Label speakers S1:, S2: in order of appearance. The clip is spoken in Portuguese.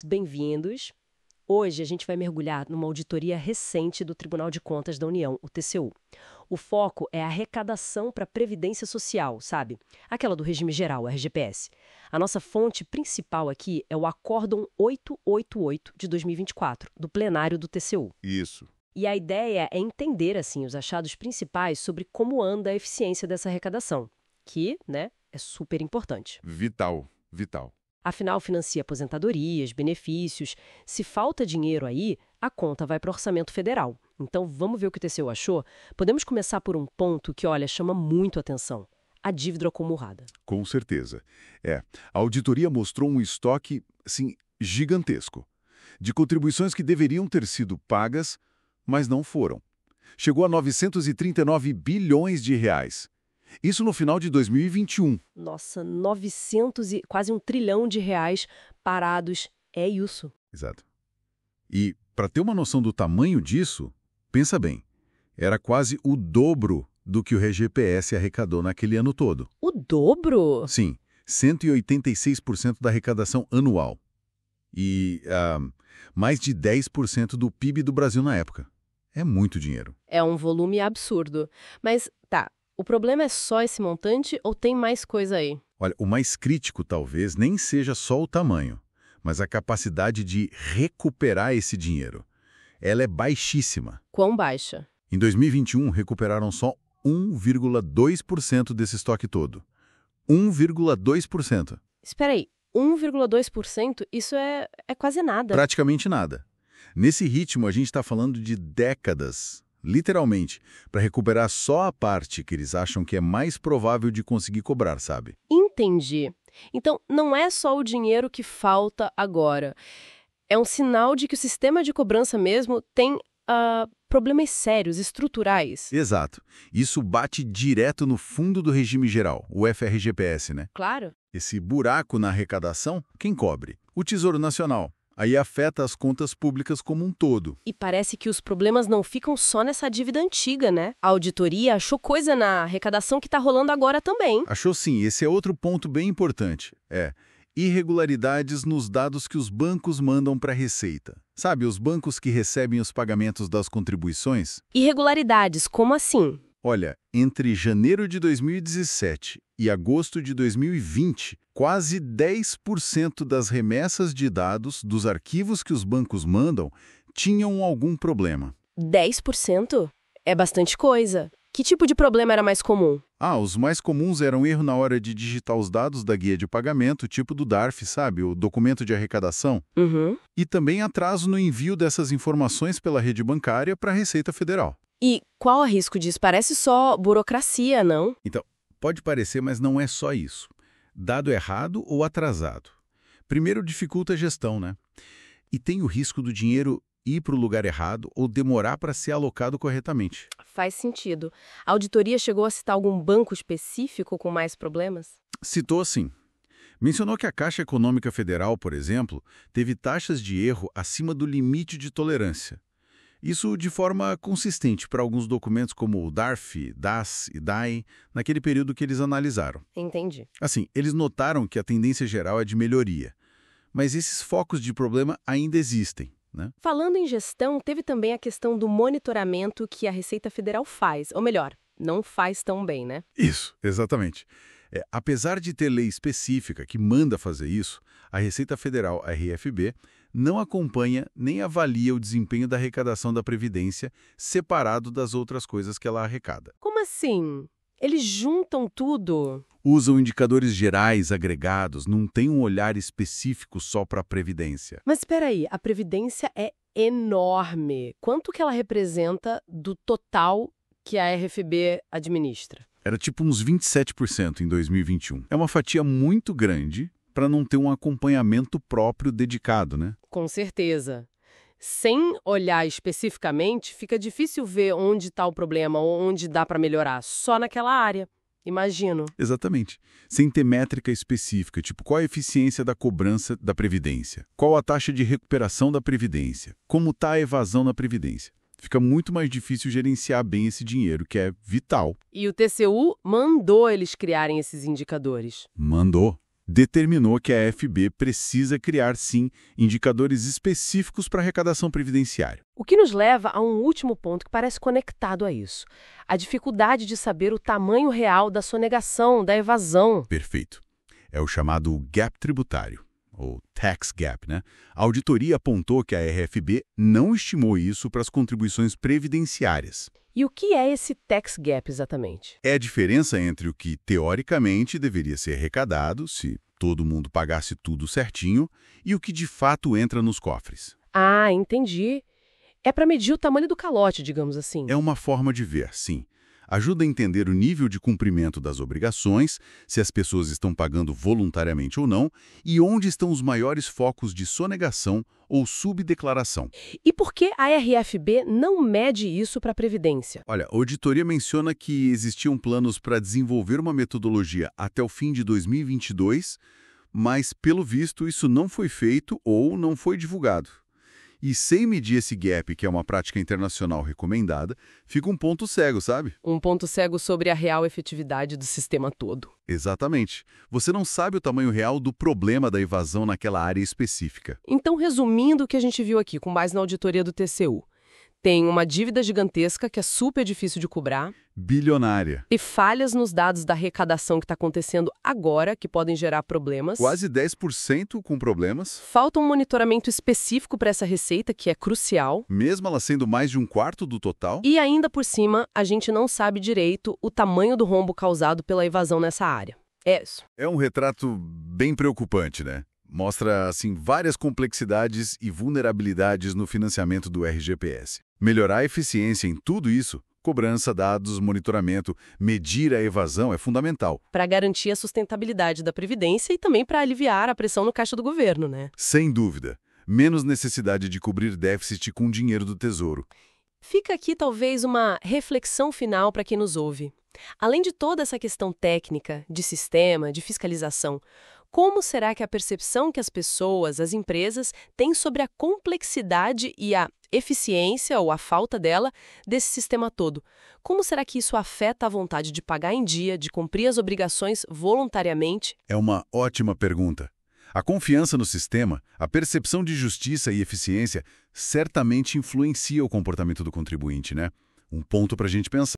S1: Bem-vindos. Hoje a gente vai mergulhar numa auditoria recente do Tribunal de Contas da União, o TCU. O foco é a arrecadação para a Previdência Social, sabe? Aquela do regime geral, o RGPS. A nossa fonte principal aqui é o Acórdão 888 de 2024, do plenário do TCU.
S2: Isso.
S1: E a ideia é entender, assim, os achados principais sobre como anda a eficiência dessa arrecadação, que, né, é super importante.
S2: Vital.
S1: Afinal, financia aposentadorias, benefícios. Se falta dinheiro aí, a conta vai para o orçamento federal. Então, vamos ver o que o TCU achou? Podemos começar por um ponto que, olha, chama muito atenção. A dívida acumulada.
S2: Com certeza. A auditoria mostrou um estoque, assim, gigantesco, de contribuições que deveriam ter sido pagas, mas não foram. Chegou a 939 bilhões de reais. Isso no final de 2021.
S1: Nossa, 900 e quase R$ 1 trilhão parados. É isso.
S2: Exato. E, para ter uma noção do tamanho disso, pensa bem, era quase o dobro do que o RGPS arrecadou naquele ano todo.
S1: O dobro?
S2: Sim, 186% da arrecadação anual. E mais de 10% do PIB do Brasil na época. É muito dinheiro.
S1: É um volume absurdo. Mas, tá, o problema é só esse montante ou tem mais coisa aí?
S2: Olha, o mais crítico talvez nem seja só o tamanho, mas a capacidade de recuperar esse dinheiro. Ela é baixíssima.
S1: Quão baixa?
S2: Em 2021, recuperaram só 1,2% desse estoque todo. 1,2%.
S1: Espera aí, 1,2%? Isso é quase nada.
S2: Praticamente nada. Nesse ritmo, a gente está falando de décadas, literalmente, para recuperar só a parte que eles acham que é mais provável de conseguir cobrar, sabe?
S1: Entendi. Então, não é só o dinheiro que falta agora. É um sinal de que o sistema de cobrança mesmo tem problemas sérios, estruturais.
S2: Exato. Isso bate direto no fundo do regime geral, o FRGPS, né?
S1: Claro.
S2: Esse buraco na arrecadação, quem cobre? O Tesouro Nacional. Aí afeta as contas públicas como um todo.
S1: E parece que os problemas não ficam só nessa dívida antiga, né? A auditoria achou coisa na arrecadação que está rolando agora também.
S2: Achou sim, esse é outro ponto bem importante. Irregularidades nos dados que os bancos mandam para a Receita. Sabe, os bancos que recebem os pagamentos das contribuições?
S1: Irregularidades, como assim?
S2: Olha, entre janeiro de 2017 e agosto de 2020, quase 10% das remessas de dados dos arquivos que os bancos mandam tinham algum problema.
S1: 10%? É bastante coisa. Que tipo de problema era mais comum?
S2: Os mais comuns eram erro na hora de digitar os dados da guia de pagamento, tipo do DARF, sabe? O documento de arrecadação.
S1: Uhum.
S2: E também atraso no envio dessas informações pela rede bancária para a Receita Federal.
S1: E qual o risco disso? Parece só burocracia, não?
S2: Então, pode parecer, mas não é só isso. Dado errado ou atrasado. Primeiro, dificulta a gestão, né? E tem o risco do dinheiro ir para o lugar errado ou demorar para ser alocado corretamente.
S1: Faz sentido. A auditoria chegou a citar algum banco específico com mais problemas?
S2: Citou sim. Mencionou que a Caixa Econômica Federal, por exemplo, teve taxas de erro acima do limite de tolerância. Isso de forma consistente para alguns documentos como o DARF, DAS e DAE, naquele período que eles analisaram.
S1: Entendi.
S2: Assim, eles notaram que a tendência geral é de melhoria, mas esses focos de problema ainda existem, né?
S1: Falando em gestão, teve também a questão do monitoramento que a Receita Federal faz, ou melhor, não faz tão bem, né?
S2: Isso, exatamente. Apesar de ter lei específica que manda fazer isso, a Receita Federal, a RFB, não acompanha nem avalia o desempenho da arrecadação da Previdência separado das outras coisas que ela arrecada.
S1: Como assim? Eles juntam tudo?
S2: Usam indicadores gerais agregados, não tem um olhar específico só para a Previdência.
S1: Mas espera aí, a Previdência é enorme. Quanto que ela representa do total que a RFB administra?
S2: Era tipo uns 27% em 2021. É uma fatia muito grande para não ter um acompanhamento próprio dedicado, né?
S1: Com certeza. Sem olhar especificamente, fica difícil ver onde está o problema ou onde dá para melhorar, só naquela área. Imagino.
S2: Exatamente. Sem ter métrica específica, tipo qual a eficiência da cobrança da Previdência, qual a taxa de recuperação da Previdência, como está a evasão na Previdência. Fica muito mais difícil gerenciar bem esse dinheiro, que é vital.
S1: E o TCU mandou eles criarem esses indicadores.
S2: Mandou. determinou que a AFB precisa criar, sim, indicadores específicos para arrecadação previdenciária.
S1: O que nos leva a um último ponto que parece conectado a isso: a dificuldade de saber o tamanho real da sonegação, da evasão.
S2: Perfeito. É o chamado gap tributário, ou tax gap, né? A auditoria apontou que a RFB não estimou isso para as contribuições previdenciárias.
S1: E o que é esse tax gap exatamente?
S2: É a diferença entre o que, teoricamente, deveria ser arrecadado, se todo mundo pagasse tudo certinho, e o que de fato entra nos cofres.
S1: Ah, entendi. É para medir o tamanho do calote, digamos assim.
S2: É uma forma de ver, sim. Ajuda a entender o nível de cumprimento das obrigações, se as pessoas estão pagando voluntariamente ou não, e onde estão os maiores focos de sonegação ou subdeclaração.
S1: E por que a RFB não mede isso para a Previdência?
S2: Olha, a auditoria menciona que existiam planos para desenvolver uma metodologia até o fim de 2022, mas, pelo visto, isso não foi feito ou não foi divulgado. E sem medir esse gap, que é uma prática internacional recomendada, fica um ponto cego, sabe?
S1: Um ponto cego sobre a real efetividade do sistema todo.
S2: Exatamente. Você não sabe o tamanho real do problema da evasão naquela área específica.
S1: Então, resumindo o que a gente viu aqui, com base na auditoria do TCU, tem uma dívida gigantesca que é super difícil de cobrar.
S2: Bilionária.
S1: E falhas nos dados da arrecadação que está acontecendo agora, que podem gerar problemas.
S2: Quase 10% com problemas.
S1: Falta um monitoramento específico para essa receita, que é crucial.
S2: Mesmo ela sendo mais de um quarto do total.
S1: E ainda por cima, a gente não sabe direito o tamanho do rombo causado pela evasão nessa área. É isso.
S2: É um retrato bem preocupante, né? Mostra, assim, várias complexidades e vulnerabilidades no financiamento do RGPS. Melhorar a eficiência em tudo isso, cobrança, dados, monitoramento, medir a evasão é fundamental.
S1: Para garantir a sustentabilidade da Previdência e também para aliviar a pressão no caixa do governo, né?
S2: Sem dúvida. Menos necessidade de cobrir déficit com dinheiro do Tesouro.
S1: Fica aqui talvez uma reflexão final para quem nos ouve. Além de toda essa questão técnica, de sistema, de fiscalização, como será que a percepção que as pessoas, as empresas, têm sobre a complexidade e a eficiência ou a falta dela desse sistema todo? Como será que isso afeta a vontade de pagar em dia, de cumprir as obrigações voluntariamente?
S2: É uma ótima pergunta. A confiança no sistema, a percepção de justiça e eficiência certamente influencia o comportamento do contribuinte, né? Um ponto para a gente pensar.